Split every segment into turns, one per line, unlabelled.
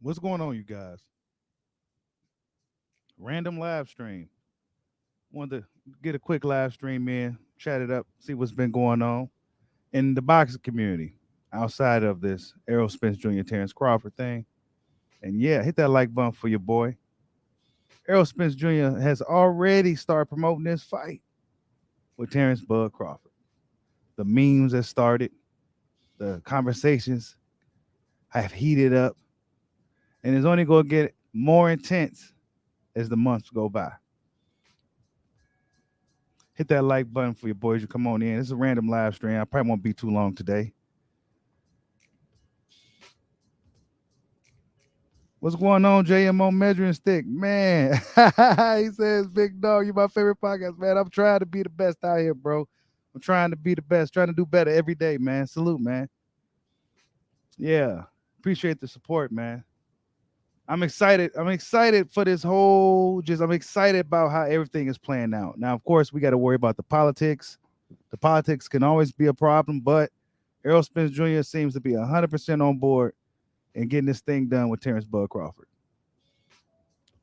What's going on, you guys? Random live stream. Wanted to get a quick live stream in, chat it up, see what's been going on in the boxing community outside of this Errol Spence Jr. Terence Crawford thing. And yeah, hit that like button for your boy. Errol Spence Jr. has already started promoting this fight with Terence Bud Crawford. The memes that started, the conversations have heated up, and it's only going to get more intense as the months go by. Hit that like button for your boys. You come on in. It's a random live stream. I probably won't be too long today. What's going on, JMO Measuring Stick? Man, he says, Big Dog, you my favorite podcast, man. I'm trying to be the best out here, bro. I'm trying to be the best, trying to do better every day, man. Salute, man. Yeah, appreciate the support, man. I'm excited. I'm excited for this whole, I'm excited about how everything is playing out. Now, of course, we got to worry about the politics. The politics can always be a problem, but Errol Spence Jr. seems to be 100% on board and getting this thing done with Terence Bud Crawford.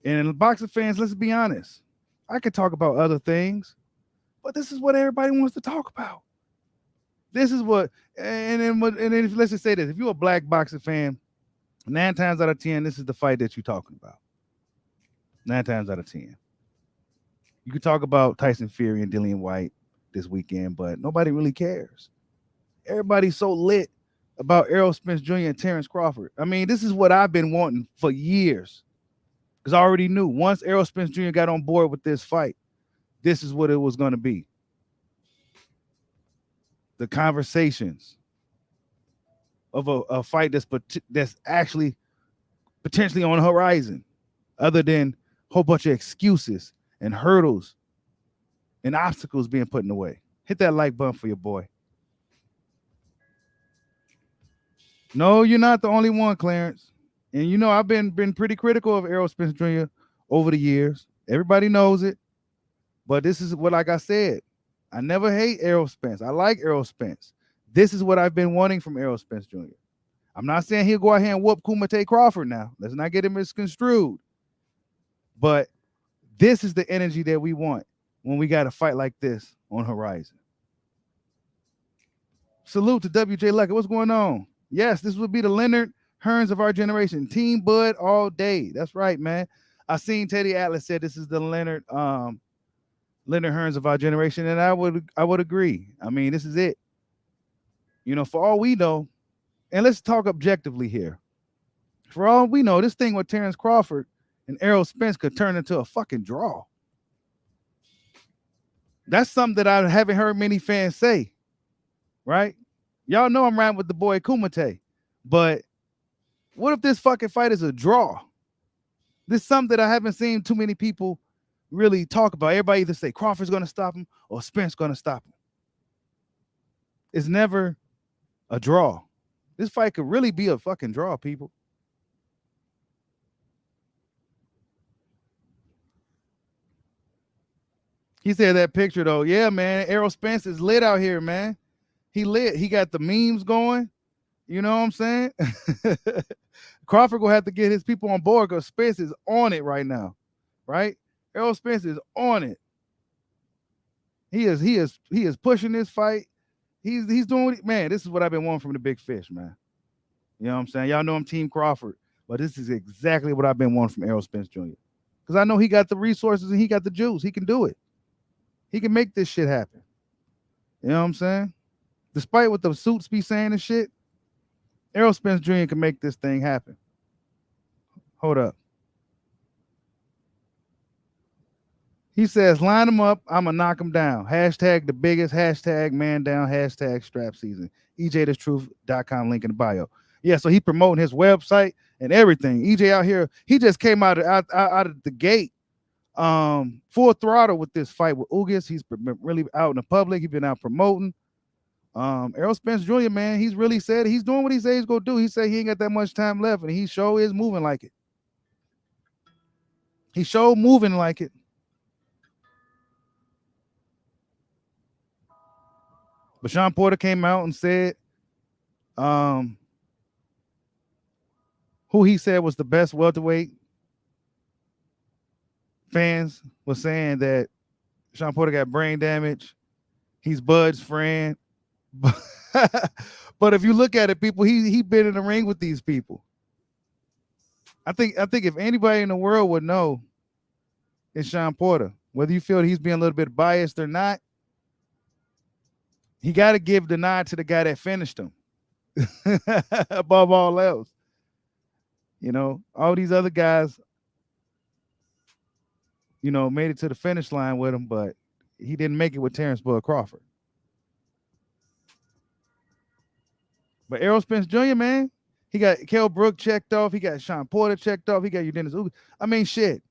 And boxing fans, let's be honest. I could talk about other things, but this is what everybody wants to talk about. This is what, and then if, let's just say this: if you're a black boxing fan, 9 times out of 10, this is the fight that you're talking about. 9 times out of 10, you could talk about Tyson Fury and Dillian White this weekend, but nobody really cares. Everybody's so lit about Errol Spence Jr. and Terence Crawford. I mean, this is what I've been wanting for years. Because I already knew once Errol Spence Jr. got on board with this fight, this is what it was going to be. The conversations of a fight that's actually potentially on the horizon, other than a whole bunch of excuses and hurdles and obstacles being put in the way. Hit that like button for your boy. No, you're not the only one, Clarence. And you know I've been pretty critical of Errol Spence Jr. over the years. Everybody knows it. But this is what, like I said, I never hate Errol Spence. I like Errol Spence. This is what I've been wanting from Errol Spence Jr. I'm not saying he'll go out here and whoop Kumite Crawford now. Let's not get him misconstrued. But this is the energy that we want when we got a fight like this on horizon. Salute to WJ Luckett. What's going on? Yes, this would be the Leonard Hearns of our generation. Team Bud all day. That's right, man. I seen Teddy Atlas said this is the Leonard Hearns of our generation, and I would agree. I mean, this is it. You know, for all we know, and let's talk objectively here. For all we know, this thing with Terence Crawford and Errol Spence could turn into a fucking draw. That's something that I haven't heard many fans say, right? Y'all know I'm riding with the boy Kumite, but what if this fucking fight is a draw? This is something that I haven't seen too many people really talk about. Everybody either say Crawford's going to stop him or Spence going to stop him. It's never a draw. This fight could really be a fucking draw, people. He said that picture, though. Yeah, man. Errol Spence is lit out here, man. He lit. He got the memes going. You know what I'm saying? Crawford will have to get his people on board because Spence is on it right now, right? Errol Spence is on it. He is pushing this fight. He's doing it. Man, this is what I've been wanting from the big fish, man. You know what I'm saying? Y'all know I'm Team Crawford, but this is exactly what I've been wanting from Errol Spence Jr. Because I know he got the resources and he got the juice. He can do it. He can make this shit happen. You know what I'm saying? Despite what the suits be saying and shit, Errol Spence Jr. can make this thing happen. Hold up. He says, line him up. I'm going to knock him down. Hashtag the biggest. Hashtag man down. Hashtag strap season. EJTheTruth.com link in the bio. Yeah, so he promoting his website and everything. EJ out here, he just came out of the gate full throttle with this fight with Ugas. He's been really out in the public. He's been out promoting. Errol Spence Jr., man, he's really said he's doing what he said he's going to do. He said he ain't got that much time left, and he sure is moving like it. He sure moving like it. But Shawn Porter came out and said, who who he said was the best welterweight. Fans was saying that Shawn Porter got brain damage. He's Bud's friend. But if you look at it, people, he been in the ring with these people. I think if anybody in the world would know, it's Shawn Porter. Whether you feel he's being a little bit biased or not, he got to give the nod to the guy that finished him above all else. You know, all these other guys, you know, made it to the finish line with him, but he didn't make it with Terence Bud Crawford. But Errol Spence Jr., man, he got Kell Brook checked off. He got Shawn Porter checked off. He got Dennis Ugas. I mean, shit.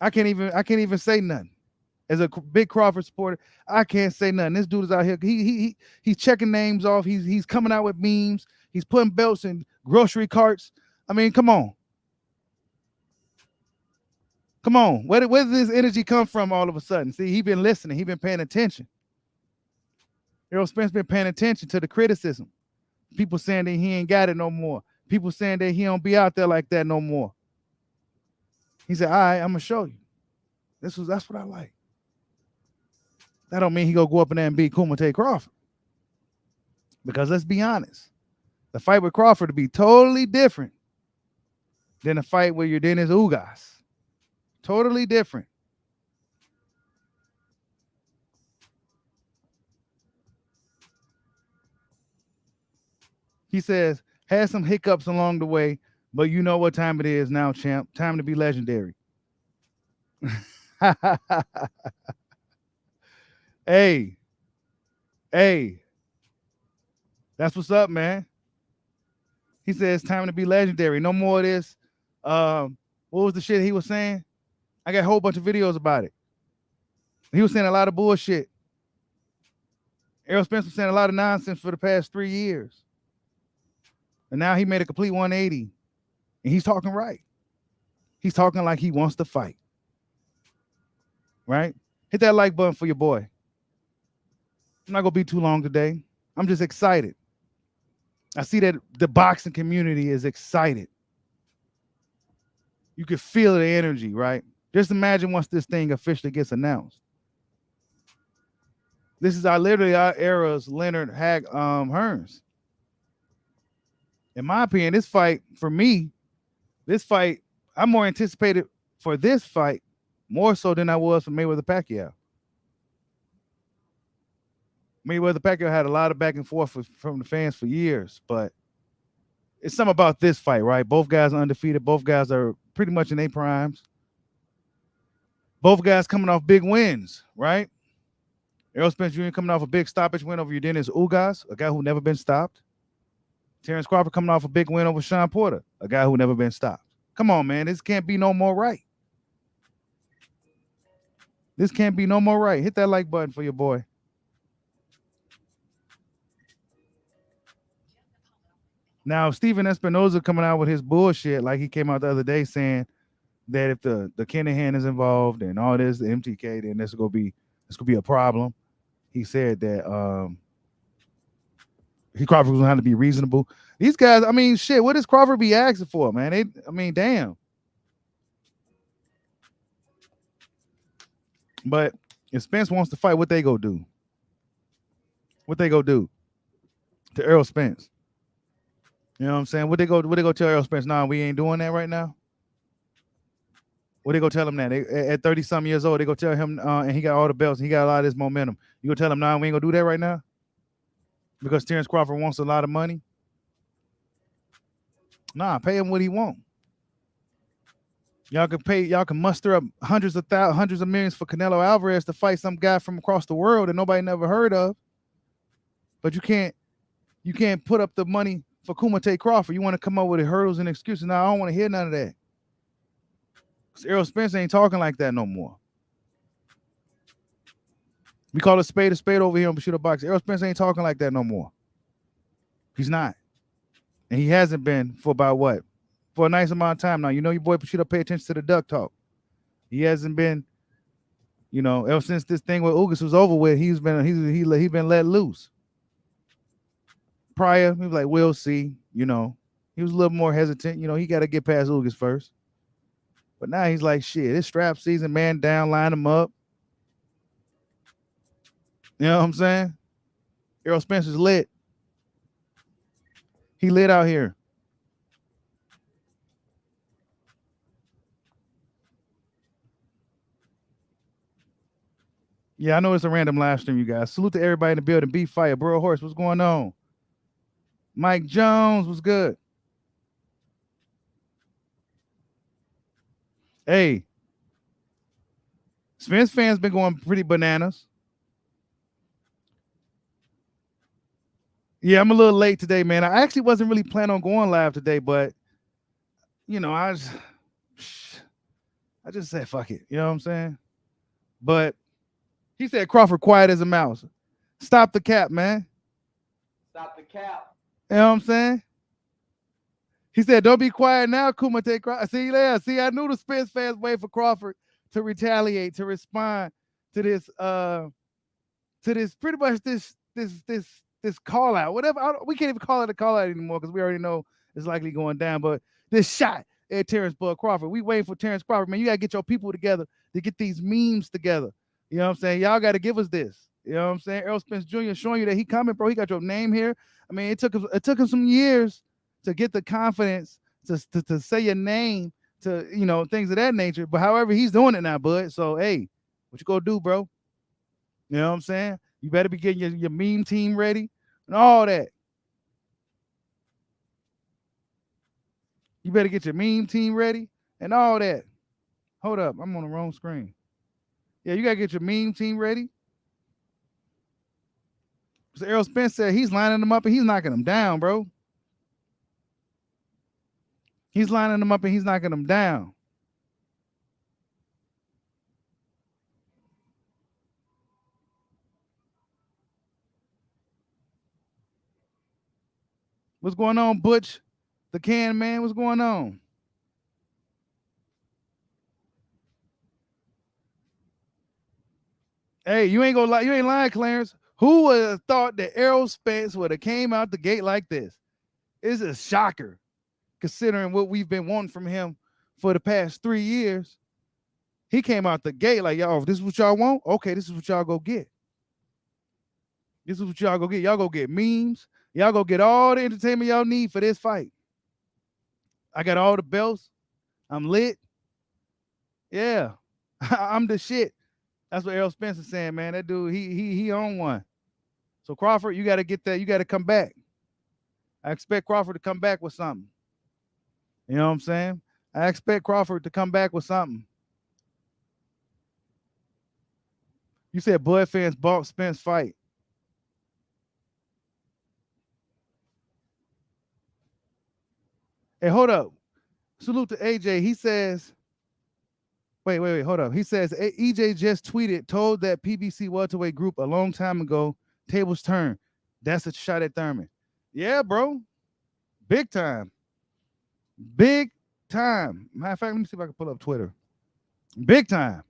I can't even say nothing. As a big Crawford supporter, I can't say nothing. This dude is out here. He's checking names off. He's coming out with memes. He's putting belts in grocery carts. I mean, come on. Come on. Where does this energy come from all of a sudden? See, he's been listening. He's been paying attention. Errol Spence been paying attention to the criticism. People saying that he ain't got it no more. People saying that he don't be out there like that no more. He said, all right, I'm going to show you. That's what I like. That don't mean he go up in there and beat Kumite Crawford. Because let's be honest, the fight with Crawford would be totally different than a fight with your Dennis Ugas. Totally different. He says, had some hiccups along the way, but you know what time it is now, champ. Time to be legendary. Hey. That's what's up, man. He says time to be legendary. No more of this. What was the shit he was saying? I got a whole bunch of videos about it. He was saying a lot of bullshit. Errol Spence was saying a lot of nonsense for the past 3 years. And now he made a complete 180. And he's talking right. He's talking like he wants to fight. Right? Hit that like button for your boy. I'm not going to be too long today. I'm just excited. I see that the boxing community is excited. You can feel the energy, right? Just imagine once this thing officially gets announced. This is literally our era's Leonard Hearns. In my opinion, this fight, for me, I'm more anticipated for this fight more so than I was for Mayweather Pacquiao. Mayweather Pacquiao had a lot of back and forth from the fans for years, but it's something about this fight, right? Both guys are undefeated. Both guys are pretty much in their primes. Both guys coming off big wins, right? Errol Spence Jr. coming off a big stoppage win over your Dennis Ugas, a guy who never been stopped. Terence Crawford coming off a big win over Shawn Porter, a guy who never been stopped. Come on, man. This can't be no more right. This can't be no more right. Hit that like button for your boy. Now, Steven Espinoza coming out with his bullshit, like he came out the other day saying that if the Kinahan is involved and all this, the MTK, then this gonna be a problem. He said that Crawford was gonna have to be reasonable. These guys, I mean, shit, what does Crawford be asking for, man? Damn. But if Spence wants to fight, what they go do? What they go do to Errol Spence? You know what I'm saying? What they go tell Errol Spence? Nah, we ain't doing that right now. What they go tell him that? At 30-something years old, they go tell him, and he got all the belts, and he got a lot of this momentum. You go tell him, nah, we ain't gonna do that right now? Because Terence Crawford wants a lot of money? Nah, pay him what he want. Y'all can muster up hundreds of millions for Canelo Alvarez to fight some guy from across the world that nobody never heard of. But you can't put up the money for Kumite Crawford. You want to come up with hurdles and excuses. Now, I don't want to hear none of that. Because Errol Spence ain't talking like that no more. We call a spade over here on Bushido Box. Errol Spence ain't talking like that no more. He's not. And he hasn't been for about what? For a nice amount of time now. You know your boy Bushido pay attention to the duck talk. He hasn't been, ever since this thing with Ugas was over with, he's been let loose. prior, he was like, we'll see. He was a little more hesitant. He got to get past Ugas first. But now he's like, shit, it's strap season, man down, line him up. You know what I'm saying? Errol Spence is lit. He lit out here. Yeah, I know it's a random live stream, you guys. Salute to everybody in the building. Beef Fire, Burrow Horse, what's going on? Mike Jones, what's good? Hey, Spence fans been going pretty bananas. Yeah, I'm a little late today, man. I actually wasn't really planning on going live today, but I just said fuck it. You know what I'm saying? But he said Crawford quiet as a mouse. Stop the cap, man.
Stop the cap.
You know what I'm saying? He said, "Don't be quiet now, Kumite Crawford." See there. See, I knew the Spence fans wait for Crawford to retaliate, to respond to this pretty much this call out. Whatever. We can't even call it a call out anymore because we already know it's likely going down. But this shot at Terence Bud Crawford. We waiting for Terence Crawford, man. You gotta get your people together to get these memes together. You know what I'm saying? Y'all gotta give us this. You know what I'm saying? Errol Spence Jr. showing you that he coming, bro. He got your name here. I mean, it took him some years to get the confidence to say your name, to things of that nature. But however, he's doing it now, bud. So hey, what you gonna do, bro? You know what I'm saying? You better be getting your meme team ready and all that. You better get your meme team ready and all that. Hold up, I'm on the wrong screen. Yeah, you gotta get your meme team ready. So Errol Spence said he's lining them up and he's knocking them down, bro. He's lining them up and he's knocking them down. What's going on, Butch? The can man, what's going on? Hey, you ain't gonna lie, you ain't lying, Clarence. Who would have thought that Errol Spence would have came out the gate like this? It's a shocker, considering what we've been wanting from him for the past 3 years. He came out the gate like, y'all, if this is what y'all want, okay, this is what y'all go get. This is what y'all go get. Y'all go get memes. Y'all go get all the entertainment y'all need for this fight. I got all the belts. I'm lit. Yeah. I'm the shit. That's what Errol Spence is saying, man. That dude, he on one. So Crawford, you got to get that. You got to come back. I expect Crawford to come back with something. You know what I'm saying? I expect Crawford to come back with something. You said Bud fans bought Spence fight. Hey, hold up. Salute to AJ. He says, wait, hold up. He says EJ just tweeted, told that PBC welterweight group a long time ago, tables turn. That's a shot at Thurman. Yeah, bro. Big time. Big time. Matter of fact, let me see if I can pull up Twitter. Big time.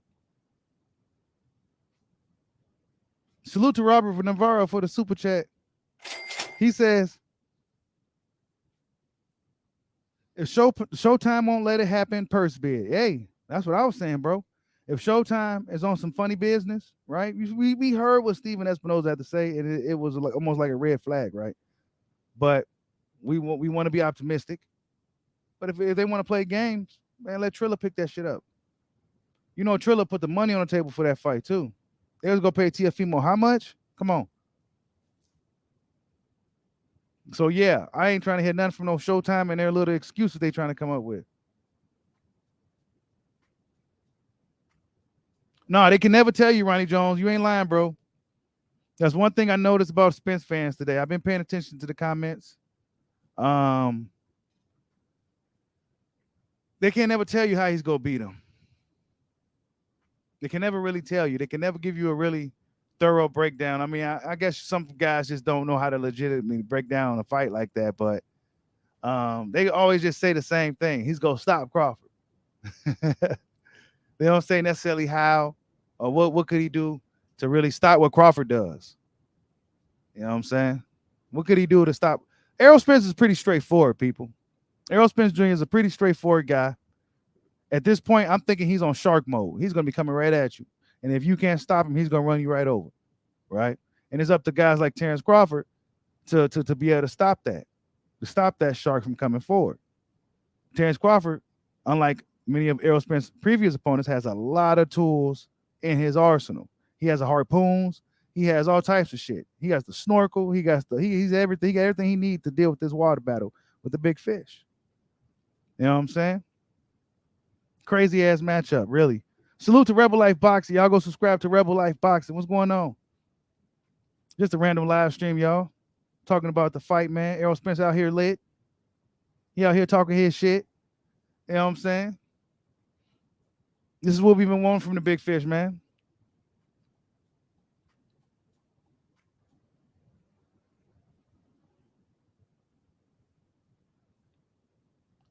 Salute to Robert Navarro for the super chat. He says, if Showtime won't let it happen, purse bid. Hey, that's what I was saying, bro. If Showtime is on some funny business, right? We heard what Steven Espinoza had to say, and it was like almost like a red flag, right? But we want to be optimistic. But if they want to play games, man, let Triller pick that shit up. You know, Triller put the money on the table for that fight too. They was gonna pay Tiafimo how much? Come on. So yeah, I ain't trying to hear nothing from no Showtime and their little excuses they trying to come up with. No, they can never tell you, Ronnie Jones. You ain't lying, bro. That's one thing I noticed about Spence fans today. I've been paying attention to the comments. They can't never tell you how he's gonna beat him. They can never really tell you. They can never give you a really thorough breakdown. I mean, I guess some guys just don't know how to legitimately break down a fight like that, but they always just say the same thing. He's gonna stop Crawford. They don't say necessarily how or what could he do to really stop what Crawford does. You know what I'm saying? What could he do to stop? Errol Spence is pretty straightforward, people. Errol Spence Jr. is a pretty straightforward guy. At this point, I'm thinking he's on shark mode. He's going to be coming right at you. And if you can't stop him, he's going to run you right over. Right? And it's up to guys like Terence Crawford to be able to stop that shark from coming forward. Terence Crawford, unlike many of Errol Spence's previous opponents, has a lot of tools in his arsenal. He has a harpoons. He has all types of shit. He has the snorkel. He's everything. He got everything he needs to deal with this water battle with the big fish. You know what I'm saying? Crazy ass matchup, really. Salute to Rebel Life Boxing. Y'all go subscribe to Rebel Life Boxing. What's going on? Just a random live stream, y'all. Talking about the fight, man. Errol Spence out here lit. He out here talking his shit. You know what I'm saying? This is what we've been wanting from the big fish, man.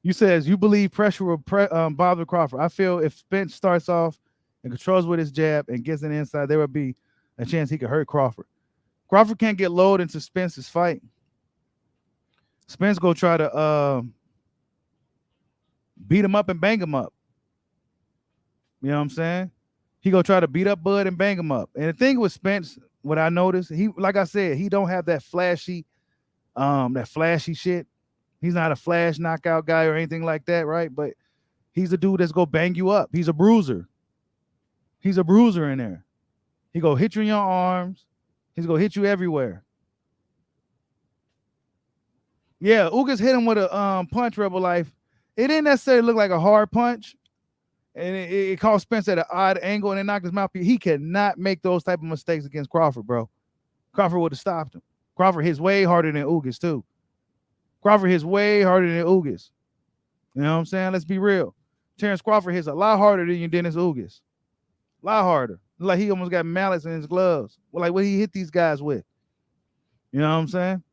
You says you believe pressure will bother Crawford. I feel if Spence starts off and controls with his jab and gets an inside, there would be a chance he could hurt Crawford. Crawford can't get lowered into Spence's fight. Spence go try to beat him up and bang him up. You know what I'm saying? He go try to beat up Bud and bang him up. And the thing with Spence, what I noticed, he, like I said, he don't have that flashy shit. He's not a flash knockout guy or anything like that, right? But he's a dude that's gonna bang you up. He's a bruiser. He's a bruiser in there. He go hit you in your arms. He's gonna hit you everywhere. Yeah, Ugas hit him with a punch, Rebel Life. It didn't necessarily look like a hard punch, and it caught Spence at an odd angle, and it knocked his mouth. He cannot make those type of mistakes against Crawford, bro. Crawford would have stopped him. Crawford hits way harder than Ugas too. Crawford hits way harder than Ugas. You know what I'm saying? Let's be real. Terence Crawford hits a lot harder than Dennis Ugas. A lot harder. Like he almost got mallets in his gloves. Well, like what he hit these guys with. You know what I'm saying?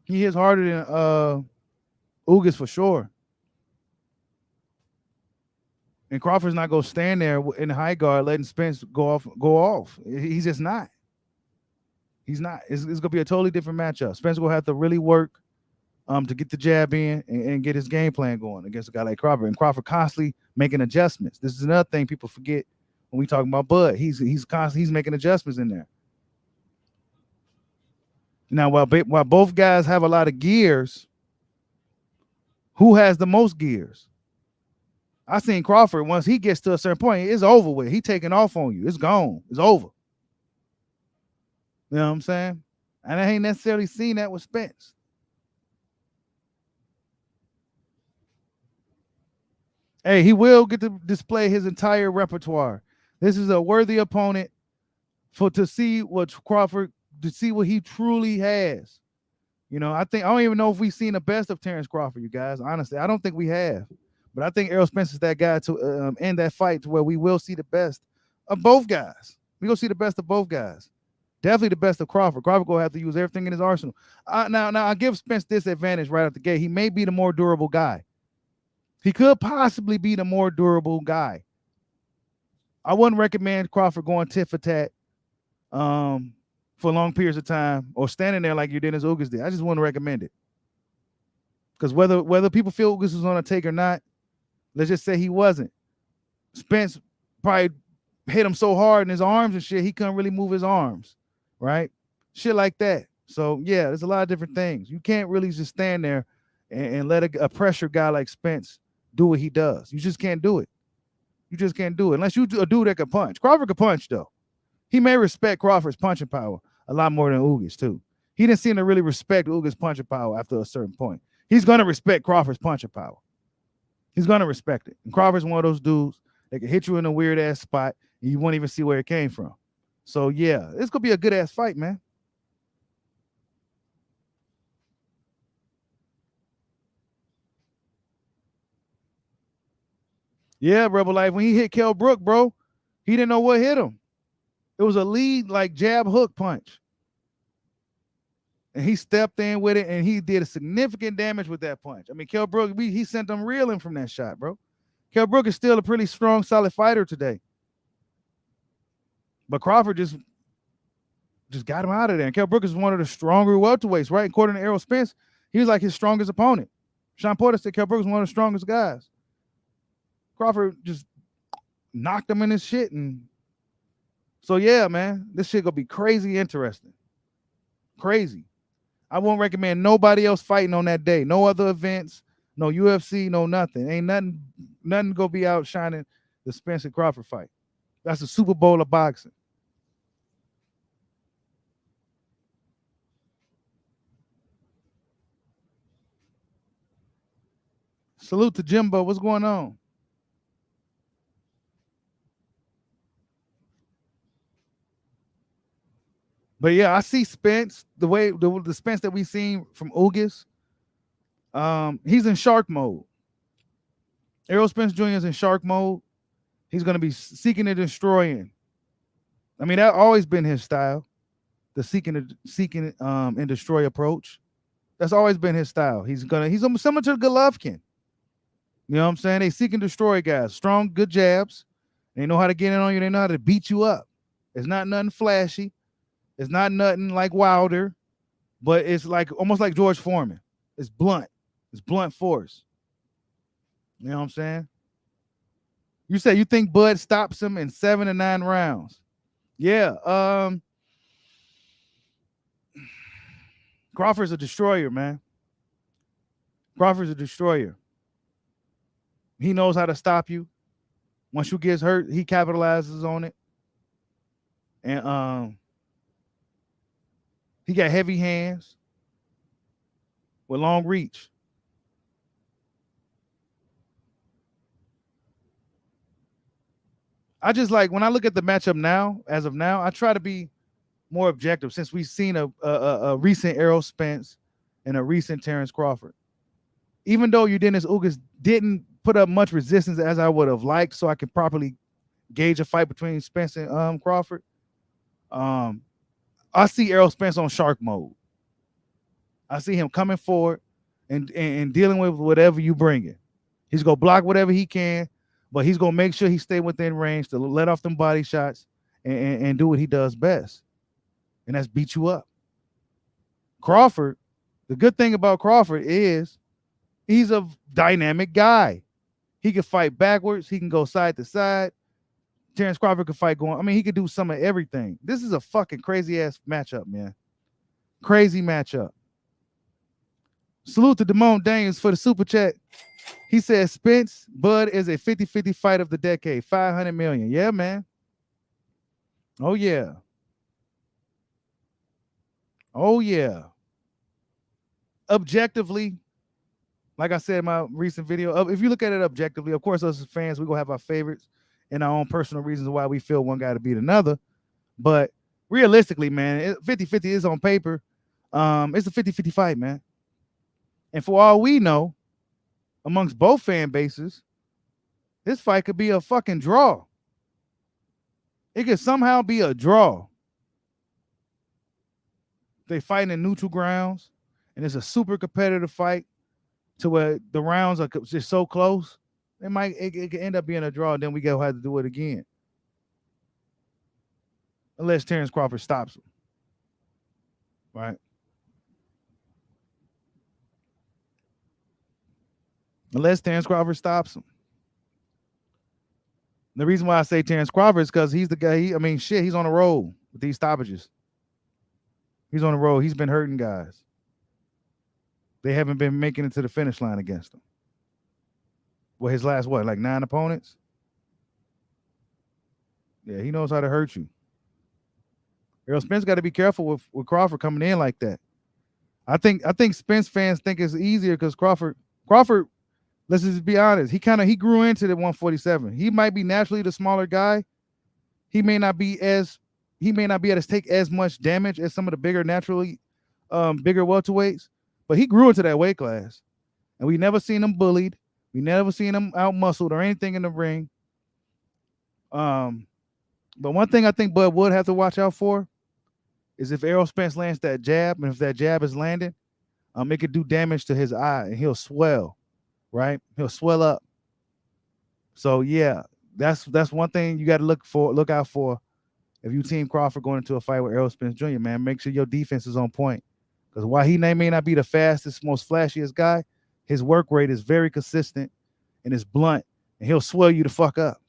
He hits harder than Ugas for sure. And Crawford's not gonna stand there in the high guard letting Spence go off. He's just not. He's not. It's gonna be a totally different matchup. Spence gonna have to really work to get the jab in and get his game plan going against a guy like Crawford. And Crawford constantly making adjustments. This is another thing people forget when we talk about Bud. He's making adjustments in there. Now, while both guys have a lot of gears, who has the most gears? I seen Crawford, once he gets to a certain point, it's over with. He taking off on you. It's gone. It's over. You know what I'm saying? And I ain't necessarily seen that with Spence. Hey, he will get to display his entire repertoire. This is a worthy opponent to see what he truly has. You know, I don't even know if we've seen the best of Terence Crawford, you guys. Honestly, I don't think we have. But I think Errol Spence is that guy to end that fight to where we will see the best of both guys. We gonna see the best of both guys. Definitely the best of Crawford. Crawford gonna have to use everything in his arsenal. Now I give Spence this advantage right out the gate. He may be the more durable guy. He could possibly be the more durable guy. I wouldn't recommend Crawford going tit for tat for long periods of time or standing there like you Dennis Ugas did. I just wouldn't recommend it. Because whether people feel Ugas was on a take or not, let's just say he wasn't. Spence probably hit him so hard in his arms and shit, he couldn't really move his arms, right? Shit like that. So, yeah, there's a lot of different things. You can't really just stand there and let a pressure guy like Spence do what he does. You just can't do it. You just can't do it unless you a dude that can punch. Crawford can punch, though. He may respect Crawford's punching power a lot more than Ugas, too. He didn't seem to really respect Ugas' punching power after a certain point. He's going to respect Crawford's punching power. He's going to respect it. And Crawford's one of those dudes that can hit you in a weird-ass spot and you won't even see where it came from. So, yeah, it's going to be a good-ass fight, man. Yeah, Rebel Life, when he hit Kell Brook, bro, he didn't know what hit him. It was a lead, like, jab hook punch. And he stepped in with it, and he did a significant damage with that punch. I mean, Kell Brook, he sent him reeling from that shot, bro. Kell Brook is still a pretty strong, solid fighter today. But Crawford just just got him out of there. And Kell Brook is one of the stronger welterweights, right? According to Errol Spence, he was like his strongest opponent. Shawn Porter said Kell Brook was one of the strongest guys. Crawford just knocked him in his shit. And so, yeah, man, this shit gonna be crazy interesting. Crazy. I won't recommend nobody else fighting on that day. No other events, no UFC, no nothing. Ain't nothing gonna be outshining the Spence and Crawford fight. That's the Super Bowl of boxing. Salute to Jimbo. What's going on? But yeah, I see Spence the way the Spence that we seen from August. He's in shark mode. Errol Spence Jr. is in shark mode. He's gonna be seeking and destroying. I mean, that always been his style, the seeking and destroy approach. That's always been his style. He's almost similar to Golovkin. You know what I'm saying? They seek and destroy guys. Strong, good jabs. They know how to get in on you. They know how to beat you up. It's not nothing flashy. It's not nothing like Wilder, but it's like almost like George Foreman. It's blunt. It's blunt force. You know what I'm saying? You say you think Bud stops him in 7 to 9 rounds. Yeah. Crawford's a destroyer, man. Crawford's a destroyer. He knows how to stop you. Once you get hurt, he capitalizes on it. And he got heavy hands with long reach. I just like when I look at the matchup now, as of now, I try to be more objective since we've seen a recent Errol Spence and a recent Terence Crawford. Even though Dennis Ugas didn't put up much resistance as I would have liked, so I could properly gauge a fight between Spence and Crawford. I see Errol Spence on shark mode. I see him coming forward and dealing with whatever you bring it. He's gonna block whatever he can, but he's gonna make sure he stay within range to let off them body shots and do what he does best, and that's beat you up. Crawford, the good thing about Crawford is he's a dynamic guy. He can fight backwards. He can go side to side. Terence Crawford could fight going. I mean, he could do some of everything. This is a fucking crazy ass matchup, man. Crazy matchup. Salute to Damone Daniels for the super chat. He says Spence Bud is a 50-50 fight of the decade. 500 million. Yeah, man. Oh yeah. Oh yeah. Objectively, like I said in my recent video, if you look at it objectively, of course, us as fans, we're gonna have our favorites and our own personal reasons why we feel one guy to beat another. But realistically, man, 50-50 is on paper. It's a 50-50 fight, man. And for all we know, amongst both fan bases, this fight could be a fucking draw. It could somehow be a draw. They fight in neutral grounds, and it's a super competitive fight to where the rounds are just so close. It could end up being a draw, and then we go have to do it again. Unless Terence Crawford stops him. Right? Unless Terence Crawford stops him. The reason why I say Terence Crawford is because he's the guy. He's on the road with these stoppages. He's on the road. He's been hurting guys. They haven't been making it to the finish line against him. Well, his last, like 9 opponents? Yeah, he knows how to hurt you. Errol Spence got to be careful with Crawford coming in like that. I think Spence fans think it's easier because Crawford, let's just be honest, he grew into the 147. He might be naturally the smaller guy. He may not be able to take as much damage as some of the bigger welterweights, but he grew into that weight class. And we never seen him bullied. We never seen him out-muscled or anything in the ring. But one thing I think Bud would have to watch out for is if Errol Spence lands that jab, and if that jab is landing, it could do damage to his eye, and he'll swell, right? He'll swell up. So yeah, that's one thing you got to look out for If you team Crawford going into a fight with Errol Spence Jr., man, make sure your defense is on point. Because while he may not be the fastest, most flashiest guy, his work rate is very consistent and it's blunt, and he'll swell you the fuck up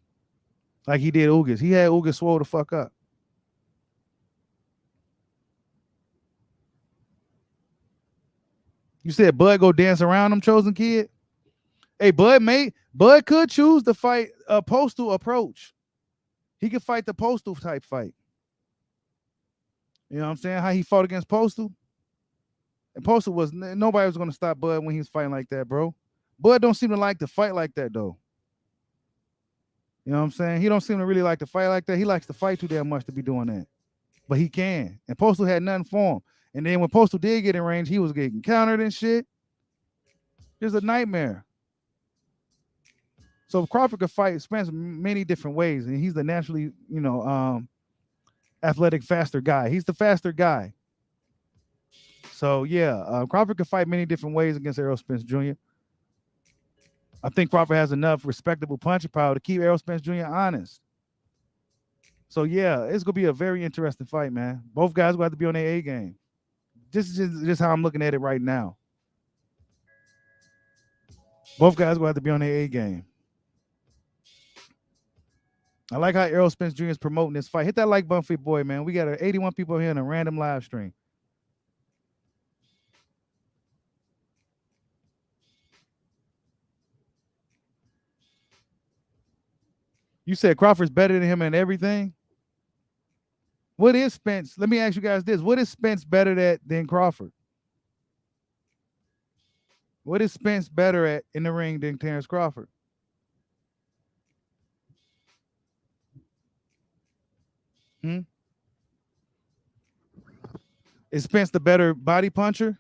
like he did Ugas. He had Ugas swell the fuck up. You said Bud go dance around him, chosen kid. Hey, Bud could choose to fight a postal approach. He could fight the postal type fight. You know what I'm saying? How he fought against Postal. And Postal was nobody was gonna stop Bud when he was fighting like that, bro. Bud don't seem to like to fight like that though. You know what I'm saying? He don't seem to really like to fight like that. He likes to fight too damn much to be doing that. But he can. And Postal had nothing for him. And then when Postal did get in range, he was getting countered and shit. It was a nightmare. So Crawford could fight Spence many different ways, and he's the naturally, athletic, faster guy. He's the faster guy. So yeah, Crawford could fight many different ways against Errol Spence Jr. I think Crawford has enough respectable punching power to keep Errol Spence Jr. honest. So yeah, it's gonna be a very interesting fight, man. Both guys will have to be on their A game. This is just how I'm looking at it right now. Both guys will have to be on their A game. I like how Errol Spence Jr. is promoting this fight. Hit that like button for your boy, man. We got 81 people here in a random live stream. You said Crawford's better than him in everything? What is Spence? Let me ask you guys this. What is Spence better at than Crawford? What is Spence better at in the ring than Terence Crawford? Hmm? Is Spence the better body puncher?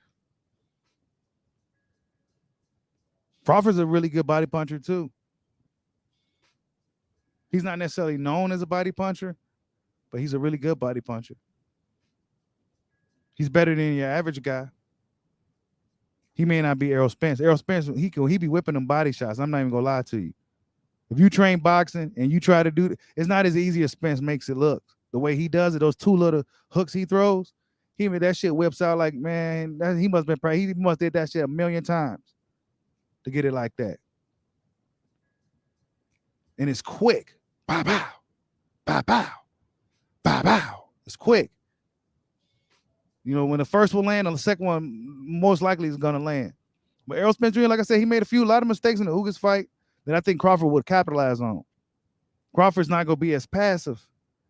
Crawford's a really good body puncher too. He's not necessarily known as a body puncher, but he's a really good body puncher. He's better than your average guy. He may not be Errol Spence. Errol Spence, he be whipping them body shots. I'm not even gonna lie to you. If you train boxing and you try to do it, it's not as easy as Spence makes it look. The way he does it, those two little hooks he throws, that shit whips out like, man, he must did that shit a million times to get it like that. And it's quick. Bow, bow, bow, bow, bow, bow. It's quick. When the first one land, the second one most likely is gonna land. But Errol Spence Jr., like I said, he made a lot of mistakes in the Ugas fight that I think Crawford would capitalize on. Crawford's not gonna be as passive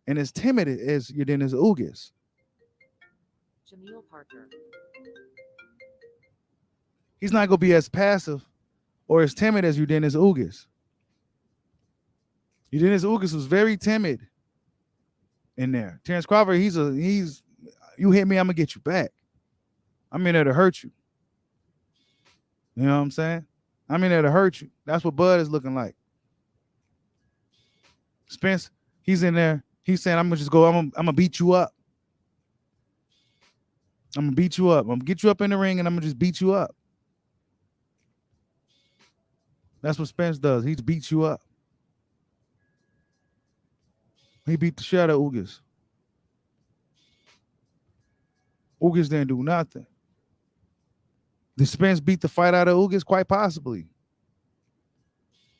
and as timid as Ugas. Jamil Parker. He's not gonna be as passive or as timid as Ugas. Ugas was very timid in there. Terence Crawford, he's you hit me, I'm gonna get you back. I'm in there to hurt you. You know what I'm saying? I'm in there to hurt you. That's what Bud is looking like. Spence, he's in there. He's saying, I'm gonna beat you up. I'm gonna beat you up. I'm gonna get you up in the ring and I'm gonna just beat you up. That's what Spence does. He beats you up. He beat the shit out of Ugas. Ugas didn't do nothing. Did Spence beat the fight out of Ugas? Quite possibly.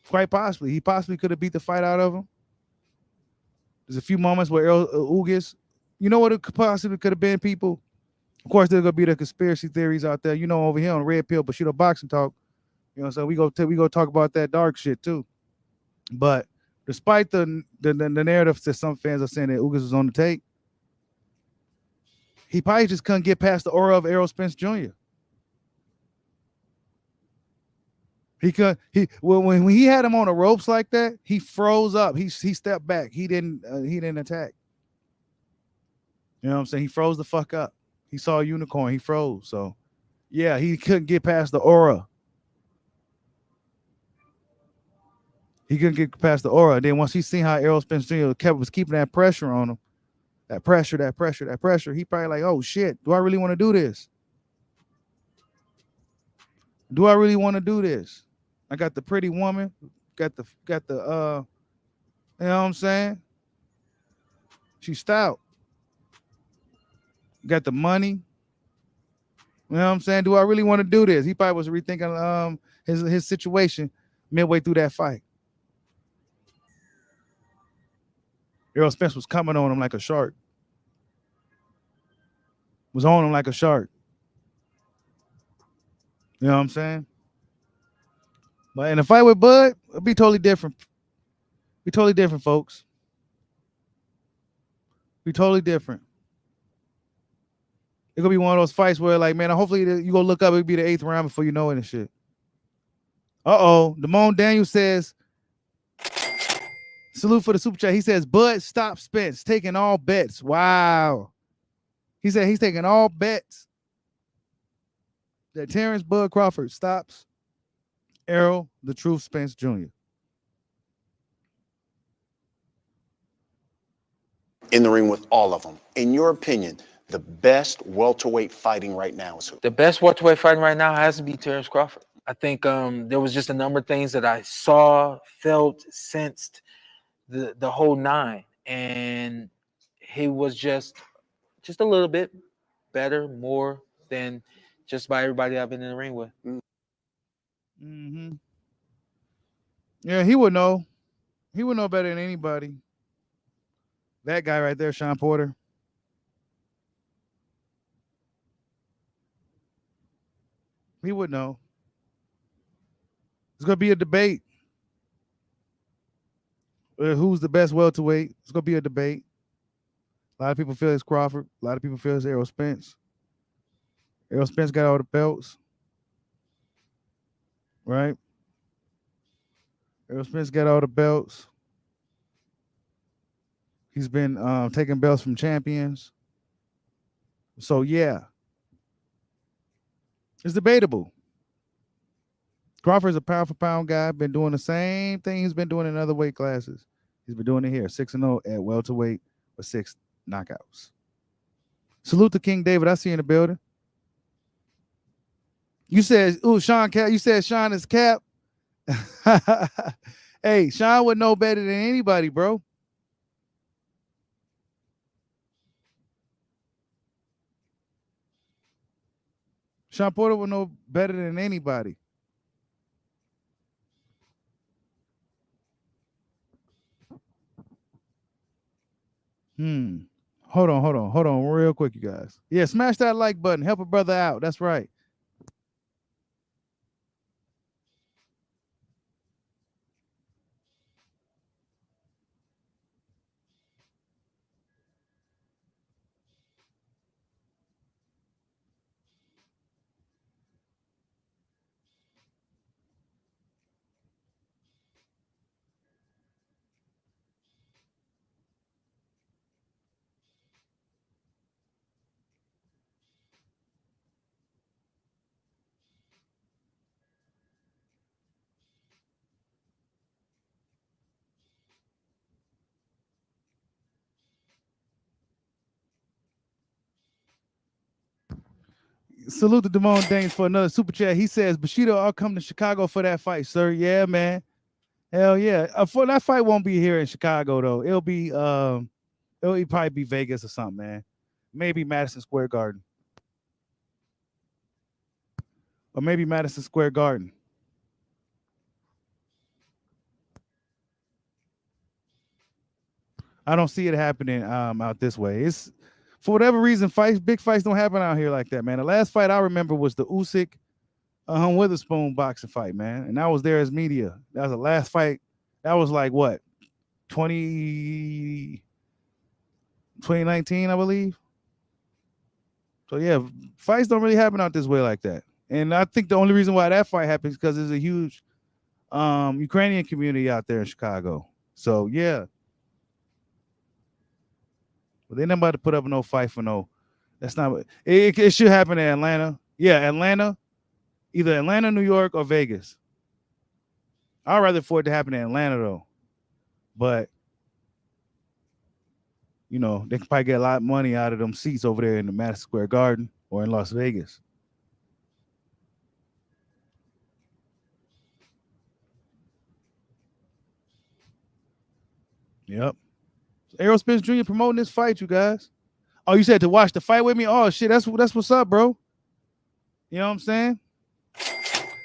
Quite possibly. He possibly could have beat the fight out of him. There's a few moments where Ugas, you know what it possibly could have been, people? Of course, there's gonna be the conspiracy theories out there. Over here on Red Pill Bushido Boxing Talk. So we go talk about that dark shit too. But despite the narrative that some fans are saying that Ugas was on the take, he probably just couldn't get past the aura of Errol Spence Jr. When he had him on the ropes like that, he froze up. He stepped back. He didn't attack. You know what I'm saying? He froze the fuck up. He saw a unicorn. He froze. So yeah, he couldn't get past the aura. He couldn't get past the aura. And then once he seen how Errol Spence Jr. was keeping that pressure on him, that pressure, he probably like, oh shit, do I really want to do this? Do I really want to do this? I got the pretty woman, got the you know what I'm saying? She's stout. Got the money. You know what I'm saying? Do I really want to do this? He probably was rethinking his situation midway through that fight. Errol Spence was coming on him like a shark. Was on him like a shark. You know what I'm saying? But in a fight with Bud, it'd be totally different. Be totally different, folks. Be totally different. It's gonna be one of those fights where, like, man, hopefully you go look up. It'll be the 8th round before you know it and shit. Damone Daniel says, salute for the super chat. He says, Bud stop Spence, taking all bets. Wow. He said he's taking all bets that Terence Bud Crawford stops Errol, the Truth Spence Jr.
In the ring with all of them. In your opinion, the best welterweight fighting right now is who?
The best welterweight fighting right now has to be Terence Crawford. I think there was just a number of things that I saw, felt, sensed, the whole nine, and he was just a little bit better, more than just by everybody I've been in the ring with.
Mm-hmm. Yeah, he would know. He would know better than anybody. That guy right there, Shawn Porter. He would know. It's gonna be a debate. Who's the best welterweight? It's gonna be a debate. A lot of people feel it's Crawford. A lot of people feel it's Errol Spence. Errol Spence got all the belts, right? Errol Spence got all the belts. He's been taking belts from champions. So yeah, it's debatable. Crawford's a pound for pound guy. Been doing the same thing he's been doing in other weight classes. He's been doing it here, 6-0 at welterweight with 6 knockouts. Salute to King David. I see you in the building. You said, Sean Cap. You said Sean is Cap. Hey, Sean would know better than anybody, bro. Shawn Porter would know better than anybody. Hold on, real quick, you guys. Yeah, smash that like button. Help a brother out. That's right. Salute to Damone Danes for another super chat. He says, Bushido, I'll come to Chicago for that fight, sir. Yeah, man. Hell yeah. For that fight won't be here in Chicago though. It'll probably be Vegas or something, man. Maybe Madison Square Garden. Or maybe Madison Square Garden. I don't see it happening out this way. It's for whatever reason, big fights don't happen out here like that, man. The last fight I remember was the Usyk Witherspoon boxing fight, man. And I was there as media. That was the last fight. That was like what? 2019, I believe. So yeah, fights don't really happen out this way like that. And I think the only reason why that fight happens is because there's a huge Ukrainian community out there in Chicago. So yeah. But they're not about to put up no fight for no. That's not. It should happen in Atlanta. Yeah, Atlanta. Either Atlanta, New York, or Vegas. I'd rather for it to happen in Atlanta though. But you know, they can probably get a lot of money out of them seats over there in the Madison Square Garden or in Las Vegas. Yep. Errol Spence Jr. promoting this fight, you guys. Oh, you said to watch the fight with me? Oh shit, that's what's up, bro. You know what I'm saying?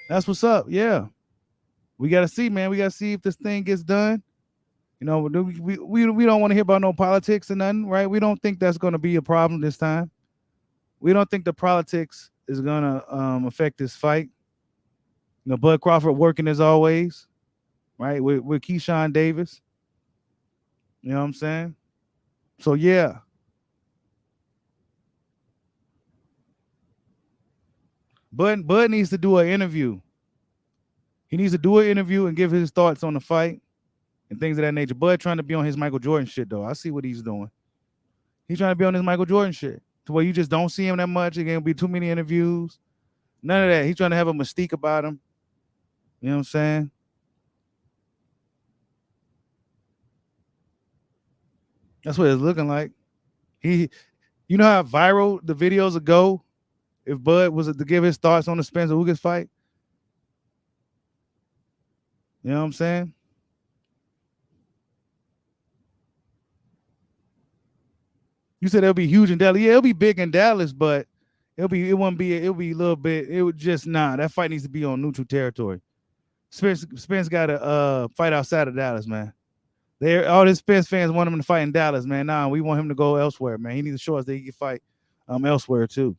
That's what's up. Yeah. We gotta see, man. We gotta see if this thing gets done. You know, we don't want to hear about no politics or nothing, right? We don't think that's gonna be a problem this time. We don't think the politics is gonna affect this fight. You know, Bud Crawford working as always, right? With Keyshawn Davis. You know what I'm saying? So yeah. Bud needs to do an interview. He needs to do an interview and give his thoughts on the fight and things of that nature. Bud trying to be on his Michael Jordan shit though. I see what he's doing. He's trying to be on his Michael Jordan shit to where you just don't see him that much. There gonna be too many interviews. None of that. He's trying to have a mystique about him. You know what I'm saying? That's what it's looking like. You know how viral the videos would go if Bud was to give his thoughts on the Spence Ugas fight. You know what I'm saying? You said it'll be huge in Dallas. Yeah, it'll be big in Dallas, but it'll be a little bit. It would just that fight needs to be on neutral territory. Spence got to fight outside of Dallas, man. All his Spence fans want him to fight in Dallas, man. Nah, we want him to go elsewhere, man. He needs to show us that he can fight elsewhere too.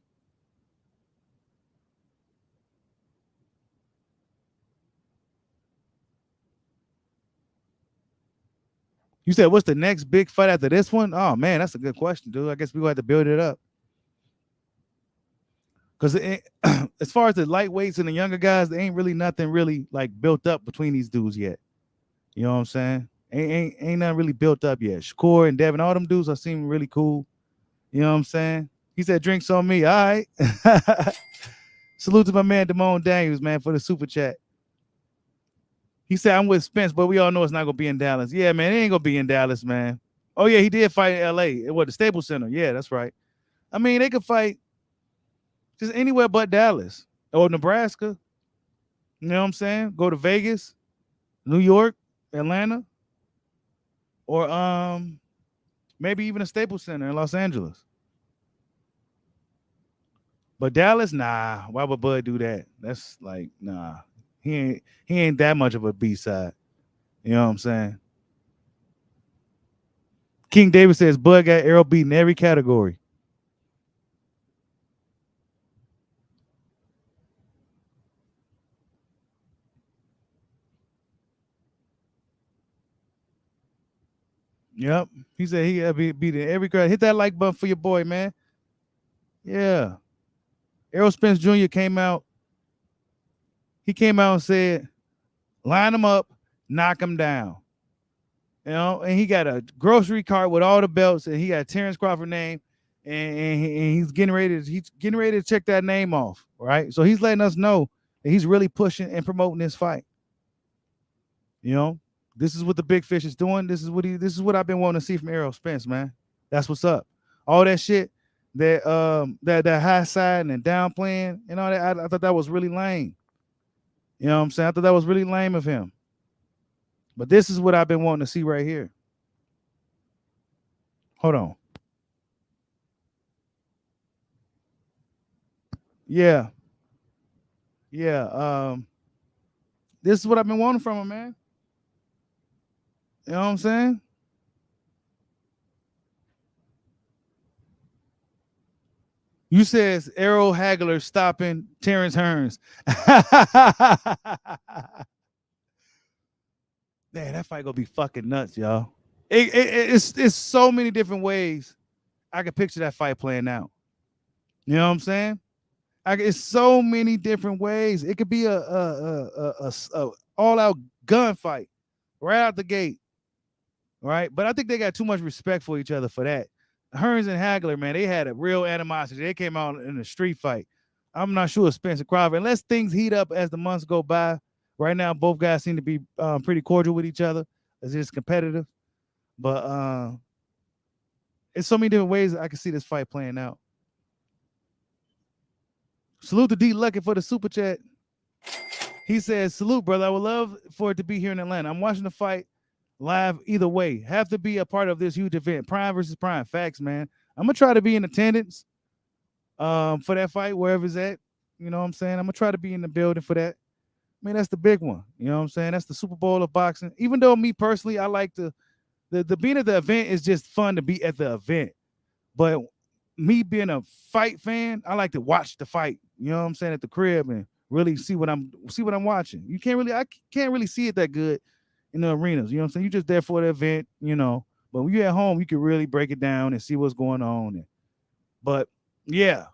You said what's the next big fight after this one? Oh man, that's a good question, dude. I guess we will have to build it up. Because as far as the lightweights and the younger guys, there ain't really nothing really like built up between these dudes yet. You know what I'm saying? Ain't nothing really built up yet. Shakur and Devin, all them dudes are seeming really cool. You know what I'm saying? He said, drinks on me. All right. Salute to my man, Damone Daniels, man, for the super chat. He said, I'm with Spence, but we all know it's not going to be in Dallas. Yeah, man, it ain't going to be in Dallas, man. Oh, yeah, he did fight in L.A. What, the Staples Center? Yeah, that's right. I mean, they could fight just anywhere but Dallas or Nebraska. You know what I'm saying? Go to Vegas, New York, Atlanta, or maybe even a Staples Center in Los Angeles. But Dallas, nah. Why would Bud do that? That's like, nah. He ain't that much of a B-side. You know what I'm saying? King David says Bud got Errol beat in every category. Yep. He said he got beat in every category. Hit that like button for your boy, man. Yeah. Errol Spence Jr. came out. He came out and said, line him up, knock him down. You know, and he got a grocery cart with all the belts, and he got Terence Crawford name, and he's getting ready to check that name off, right? So he's letting us know that he's really pushing and promoting this fight. You know, this is what the big fish is doing. This is what I've been wanting to see from Errol Spence, man. That's what's up. All that shit, that high side and downplaying and all that, I thought that was really lame. You know what I'm saying? I thought that was really lame of him. But this is what I've been wanting to see right here. Hold on. Yeah. Yeah. This is what I've been wanting from him, man. You know what I'm saying? You says Errol Hagler stopping Terence Hearns. Man, that fight gonna be fucking nuts, y'all. It's so many different ways I can picture that fight playing out. You know what I'm saying? It's so many different ways. It could be a all out gunfight right out the gate, right? But I think they got too much respect for each other for that. Hearns and Hagler, man, they had a real animosity. They came out in a street fight. I'm not sure Spence and Crawford, unless things heat up as the months go by. Right now, both guys seem to be pretty cordial with each other. It's just competitive. But it's so many different ways I can see this fight playing out. Salute to D Lucky for the super chat. He says, salute, brother. I would love for it to be here in Atlanta. I'm watching the fight live either way. Have to be a part of this huge event. Prime versus Prime. Facts, man. I'm gonna try to be in attendance for that fight, wherever it's at. You know what I'm saying? I'm gonna try to be in the building for that. I mean, that's the big one. You know what I'm saying? That's the Super Bowl of boxing. Even though me personally, I like the being at the event is just fun to be at the event. But me being a fight fan, I like to watch the fight. You know what I'm saying, at the crib and really see what I'm watching. I can't really see it that good in the arenas. You know what I'm saying? You just there for the event, you know. But when you're at home, you can really break it down and see what's going on. But yeah,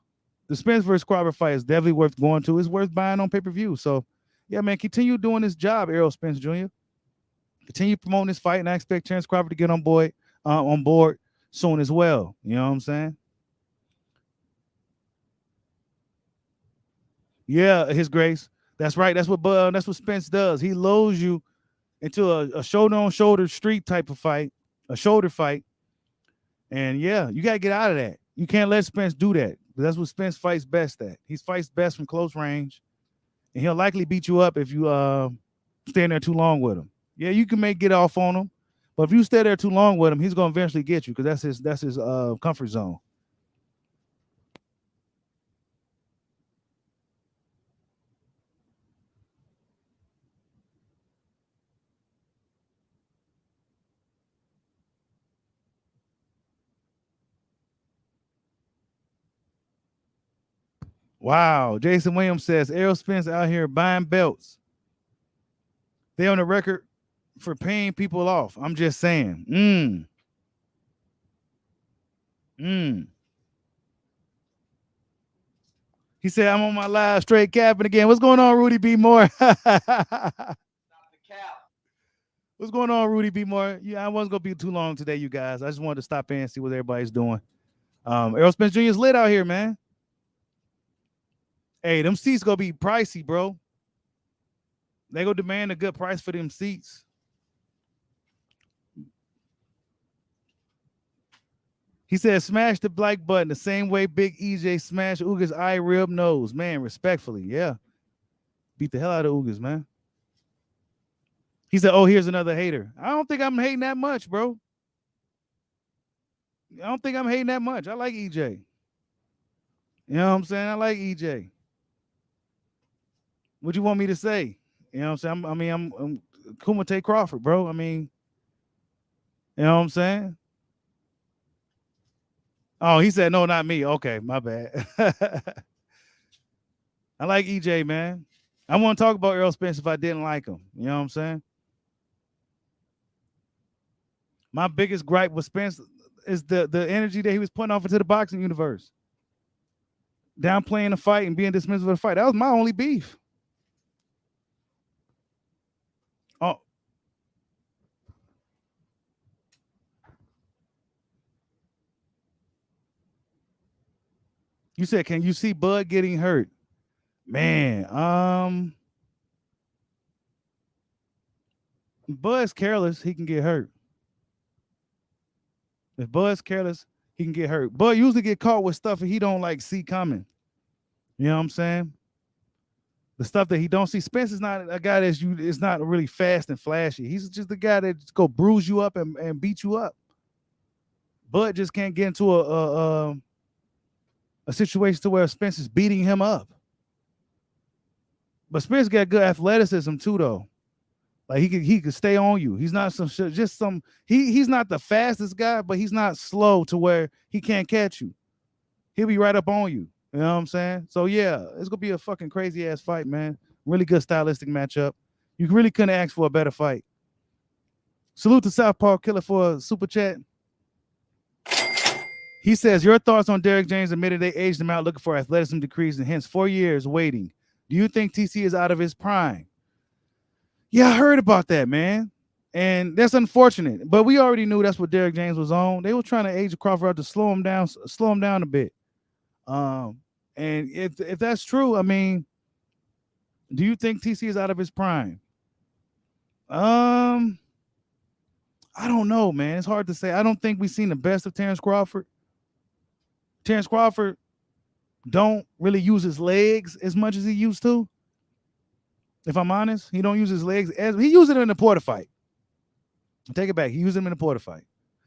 the Spence versus Crawford fight is definitely worth going to. It's worth buying on pay-per-view. So yeah, man, continue doing this job, Errol Spence Jr. Continue promoting this fight, and I expect Terence Crawford to get on board soon as well. You know what I'm saying? Yeah, His Grace. That's right. That's what Spence does. He lulls you into a shoulder-on-shoulder street type of fight, a shoulder fight, and yeah, you gotta get out of that. You can't let Spence do that. That's what Spence fights best at. He fights best from close range, and he'll likely beat you up if you stand there too long with him. Yeah, you can get off on him, but if you stay there too long with him, he's gonna eventually get you because that's his comfort zone. Wow. Jason Williams says Errol Spence out here buying belts. They on the record for paying people off. I'm just saying. He said, I'm on my live straight capping again. What's going on, Rudy B. Moore?
Stop the cap.
What's going on, Rudy B. Moore? Yeah, I wasn't going to be too long today, you guys. I just wanted to stop in and see what everybody's doing. Errol Spence Jr. is lit out here, man. Hey, them seats going to be pricey, bro. They going to demand a good price for them seats. He said, smash the like button the same way Big EJ smashed Uga's eye rib nose. Man, respectfully, yeah. Beat the hell out of Ugas, man. He said, oh, here's another hater. I don't think I'm hating that much, bro. I don't think I'm hating that much. I like EJ. You know what I'm saying? I like EJ. What you want me to say? You know what I'm saying? I'm Kumite Crawford, bro. I mean, you know what I'm saying? Oh, he said, no, not me. Okay, my bad. I like EJ, man. I want to talk about Errol Spence if I didn't like him. You know what I'm saying? My biggest gripe with Spence is the energy that he was putting off into the boxing universe. Downplaying the fight and being dismissive of the fight. That was my only beef. Oh. You said, can you see Bud getting hurt? Man, Bud's careless, he can get hurt. If Bud's careless, he can get hurt. Bud usually get caught with stuff that he don't like see coming. You know what I'm saying? The stuff that he don't see. Spence is not a guy is not really fast and flashy. He's just the guy that just go bruise you up and beat you up. Bud just can't get into a situation to where Spence is beating him up. But Spence got good athleticism too, though. Like he could stay on you. He's not he's not the fastest guy, but he's not slow to where he can't catch you. He'll be right up on you. You know what I'm saying? So yeah, it's gonna be a fucking crazy ass fight, man. Really good stylistic matchup. You really couldn't ask for a better fight. Salute to Southpaw Killer for a super chat. He says, your thoughts on Derrick James admitted they aged him out looking for athleticism decrease and hence 4 years waiting. Do you think TC is out of his prime? Yeah, I heard about that, man. And that's unfortunate. But we already knew that's what Derrick James was on. They were trying to age Crawford out to slow him down a bit. And if that's true, I mean, do you think TC is out of his prime? I don't know, man. It's hard to say. I don't think we've seen the best of Terence Crawford. Terence Crawford don't really use his legs as much as he used to. If I'm honest, he don't use his legs as he used it in the Porter fight. Take it back. He used him in the Porter fight,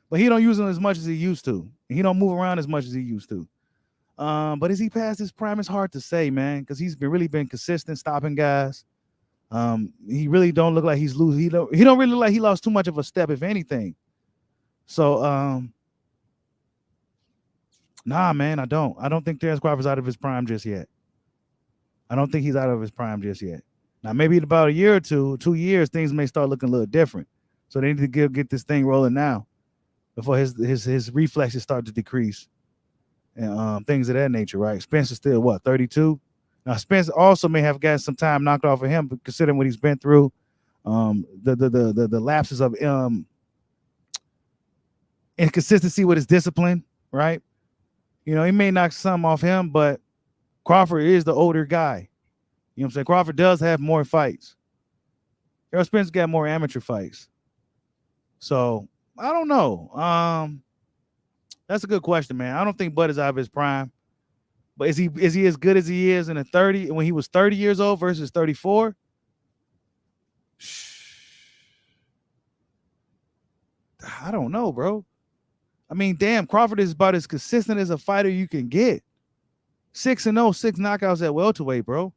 but he don't use him as much as he used to. He don't move around as much as he used to. But is he past his prime? It's hard to say, man, because he's really been consistent stopping guys. He really don't look like he's losing. He don't really look like he lost too much of a step, if anything. So, nah, man, I don't. I don't think Terence Crawford's out of his prime just yet. I don't think he's out of his prime just yet. Now, maybe in about a year or 2 years, things may start looking a little different. So they need to get this thing rolling now before his reflexes start to decrease and things of that nature, right? Spence is still what, 32? Now Spence also may have got some time knocked off of him, considering what he's been through, the lapses of inconsistency with his discipline, right? You know, he may knock some off him, but Crawford is the older guy. You know what I'm saying? Crawford does have more fights. Errol Spence got more amateur fights. So I don't know. That's a good question, man. I don't think Bud is out of his prime. But is he as good as he is in a 30 when he was 30 years old versus 34? I don't know, bro. I mean, damn, Crawford is about as consistent as a fighter you can get. 6-0, 6 knockouts at welterweight, bro.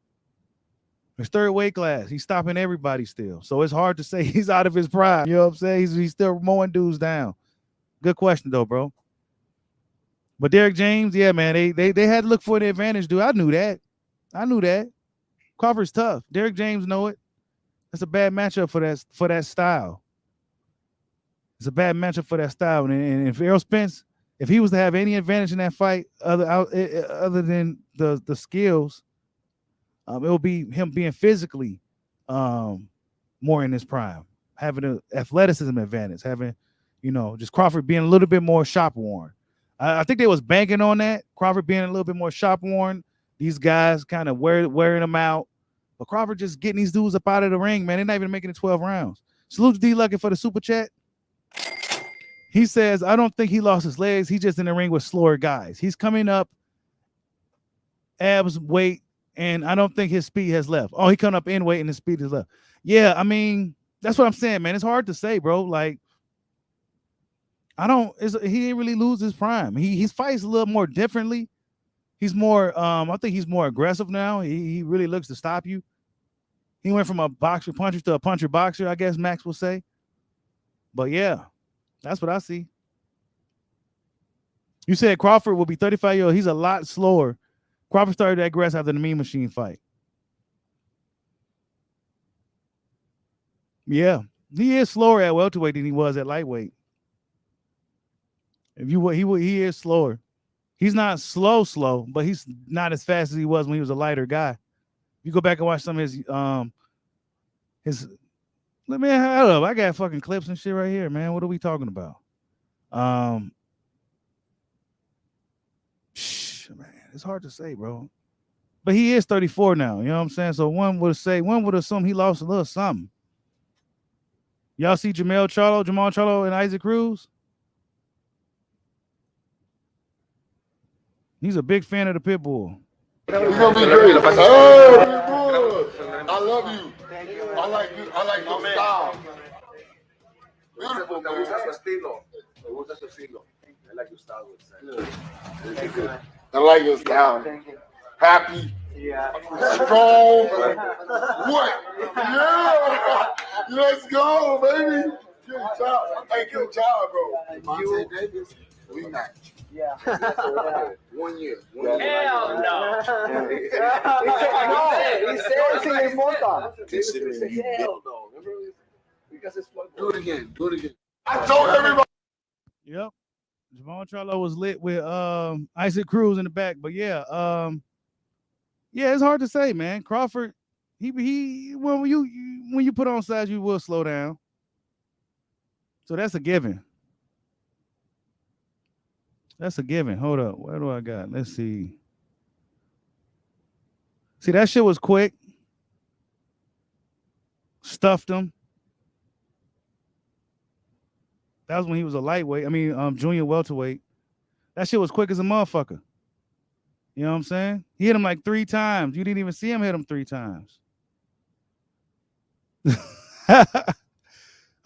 His third weight class. He's stopping everybody still. So it's hard to say he's out of his prime. You know what I'm saying? He's still mowing dudes down. Good question, though, bro. But Derek James, yeah, man, they had to look for the advantage, dude. I knew that. Crawford's tough. Derek James know it. That's a bad matchup for that style. It's a bad matchup for that style. And if Errol Spence, if he was to have any advantage in that fight other than the skills, it will be him being physically more in his prime, having an athleticism advantage, having, just Crawford being a little bit more shop worn. I think they was banking on that, Crawford being a little bit more shop worn. These guys kind of wearing them out. But Crawford just getting these dudes up out of the ring, man. They're not even making it 12 rounds. Salute to D Lucky for the super chat. He says, I don't think he lost his legs. He's just in the ring with slower guys. He's coming up abs, weight, and I don't think his speed has left. Oh, he coming up in weight and his speed has left. Yeah, I mean, that's what I'm saying, man. It's hard to say, bro. Like, he didn't really lose his prime. He fights a little more differently. He's more, I think he's more aggressive now. He really looks to stop you. He went from a boxer puncher to a puncher boxer, I guess Max will say. But yeah, that's what I see. You said Crawford will be 35 years old. He's a lot slower. Crawford started that aggressive after the Mean Machine fight. Yeah, he is slower at welterweight than he was at lightweight. He is slower. He's not slow, but he's not as fast as he was when he was a lighter guy. You go back and watch some of his. Let me. I don't know. I got fucking clips and shit right here, man. What are we talking about? Man, it's hard to say, bro. But he is 34 now. You know what I'm saying? So one would assume he lost a little something. Y'all see Jamal Charlo, and Isaac Cruz? He's a big fan of the pit bull.
You're gonna be great. Oh, I love you. I like you. I like your style. Beautiful, man.
Me gusta su estilo. I like your style.
I like your style. Happy.
Yeah.
Strong. What? Yeah. Let's go, baby. Good job. Hey, good job, bro. You Davis. We match.
Yeah.
1 year.
Hell no.
He said sin importa.
Hell no. Remember, because it's
Do it again. I told everybody.
Yep. Jamal Charlo was lit with Isaac Cruz in the back. But yeah, it's hard to say, man. Crawford, he when you put on size, you will slow down. So that's a given. Hold up. Where do I got? Let's see. See, that shit was quick. Stuffed him. That was when he was a lightweight. I mean, junior welterweight. That shit was quick as a motherfucker. You know what I'm saying? He hit him like 3 times. You didn't even see him hit him 3 times.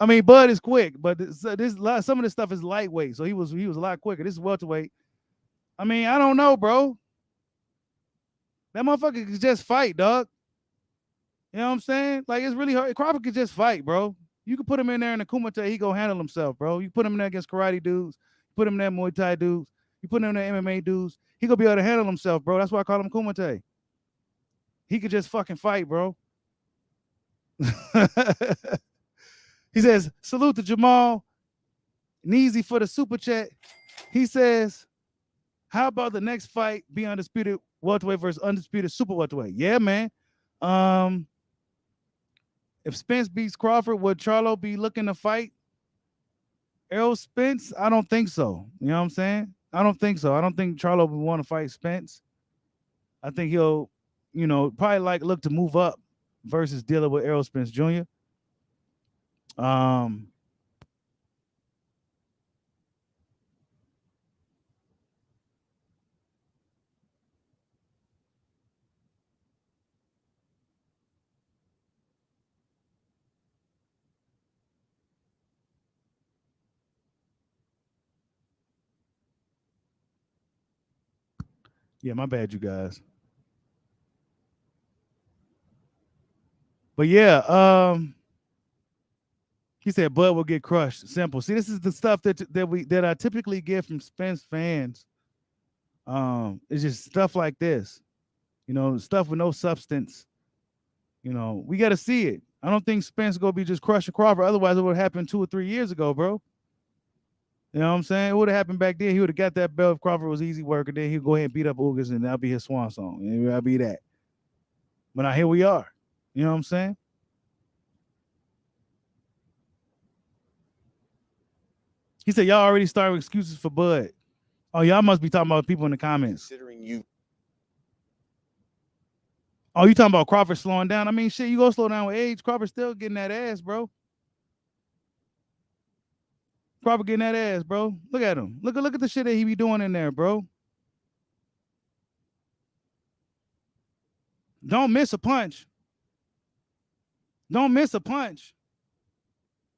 I I mean, Bud is quick, but some of this stuff is lightweight, so he was a lot quicker. This is welterweight. I mean, I don't know, bro. That motherfucker could just fight, dog. You know what I'm saying? Like, it's really hard. Crawford could just fight, bro. You could put him in there in the Kumite, he gonna handle himself, bro. You put him in there against karate dudes, put him in there Muay Thai dudes, you put him in there MMA dudes, he gonna be able to handle himself, bro. That's why I call him Kumite. He could just fucking fight, bro. He says, salute to Jamal Neezy for the super chat. He says, how about the next fight be undisputed welterweight versus undisputed super welterweight? Yeah, man. If Spence beats Crawford, would Charlo be looking to fight Errol Spence? I don't think so. You know what I'm saying? I don't think so. I don't think Charlo would want to fight Spence. I think he'll, probably look to move up versus dealing with Errol Spence Jr. Yeah, my bad, you guys. But yeah, he said Bud will get crushed. Simple. See, this is the stuff that I typically get from Spence fans. It's just stuff like this, stuff with no substance. We got to see it. I don't think Spence gonna be just crushing Crawford. Otherwise, it would have happened 2 or 3 years ago, bro. You know what I'm saying? It would have happened back then. He would have got that belt if Crawford was easy work, and then he'd go ahead and beat up Ugas, and that'll be his swan song. And that'll be that. But now here we are. You know what I'm saying? He said, y'all already started with excuses for Bud. Oh, y'all must be talking about people in the comments.
Considering you.
Oh, you talking about Crawford slowing down? I mean, shit, you go slow down with age. Crawford still getting that ass, bro. Crawford getting that ass, bro. Look at him. Look at the shit that he be doing in there, bro. Don't miss a punch. Don't miss a punch.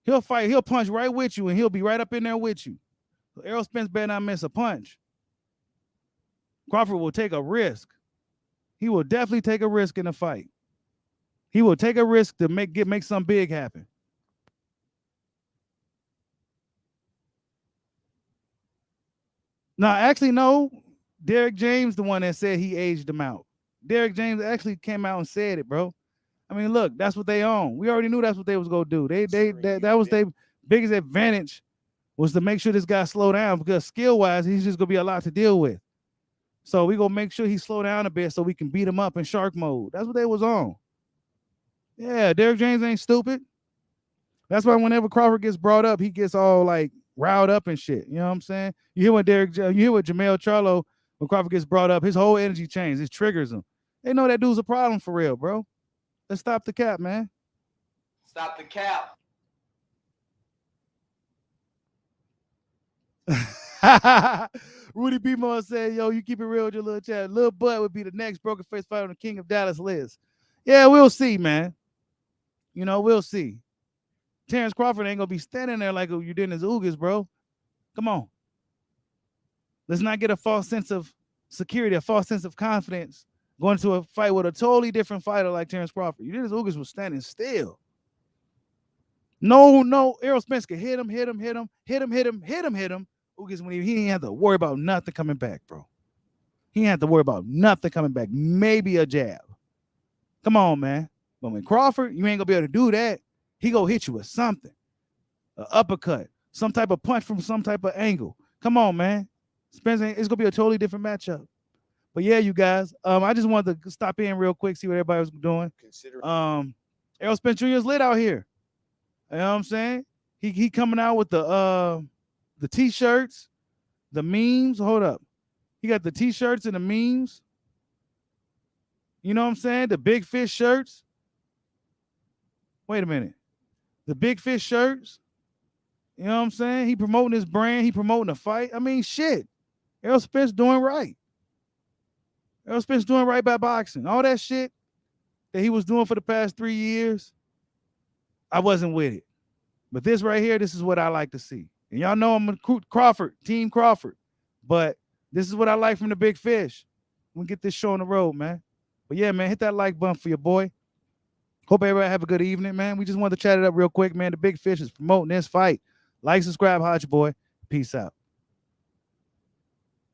He'll fight. He'll punch right with you, and he'll be right up in there with you. So Errol Spence better not miss a punch. Crawford will take a risk. He will definitely take a risk in a fight. He will take a risk to make something big happen. Now, actually, no. Derek James, the one that said he aged him out. Derek James actually came out and said it, bro. I mean, look, that's what they own. We already knew that's what they was gonna do. That was their biggest advantage, was to make sure this guy slow down, because skill-wise, he's just gonna be a lot to deal with. So we gonna make sure he slow down a bit so we can beat him up in shark mode. That's what they was on. Yeah, Derek James ain't stupid. That's why whenever Crawford gets brought up, he gets all like riled up and shit. You know what I'm saying? You hear what Jamel Charlo, when Crawford gets brought up, his whole energy changes. It triggers him. They know that dude's a problem for real, bro. Let's stop the cap, man.
Stop the cap.
Rudy B-Mo said, yo, you keep it real with your little chat. Lil Bud would be the next broken face fighter on the King of Dallas list. Yeah, we'll see, man. We'll see. Terence Crawford ain't gonna be standing there like you did in his Ugas, bro. Come on. Let's not get a false sense of security, a false sense of confidence going to a fight with a totally different fighter like Terence Crawford. You did his Ugas was standing still. No, Errol Spence could hit him. Ugas, when he didn't have to worry about nothing coming back, bro. He didn't have to worry about nothing coming back. Maybe a jab. Come on, man. But when Crawford, you ain't gonna be able to do that. He gonna hit you with something. An uppercut, some type of punch from some type of angle. Come on, man. Spence, it's gonna be a totally different matchup. But yeah, you guys, I just wanted to stop in real quick, see what everybody was doing. Errol Spence Jr. is lit out here. You know what I'm saying? He coming out with the t-shirts, the memes. Hold up. He got the t-shirts and the memes. You know what I'm saying? The Big Fish shirts. Wait a minute. The Big Fish shirts. You know what I'm saying? He promoting his brand. He promoting the fight. I mean, shit. Errol Spence doing right. Errol Spence doing right by boxing. All that shit that he was doing for the past 3 years, I wasn't with it. But this right here, this is what I like to see. And y'all know I'm a Crawford, Team Crawford. But this is what I like from the Big Fish. We get this show on the road, man. But yeah, man, hit that like button for your boy. Hope everybody have a good evening, man. We just wanted to chat it up real quick, man. The Big Fish is promoting this fight. Like, subscribe, hodge boy. Peace out.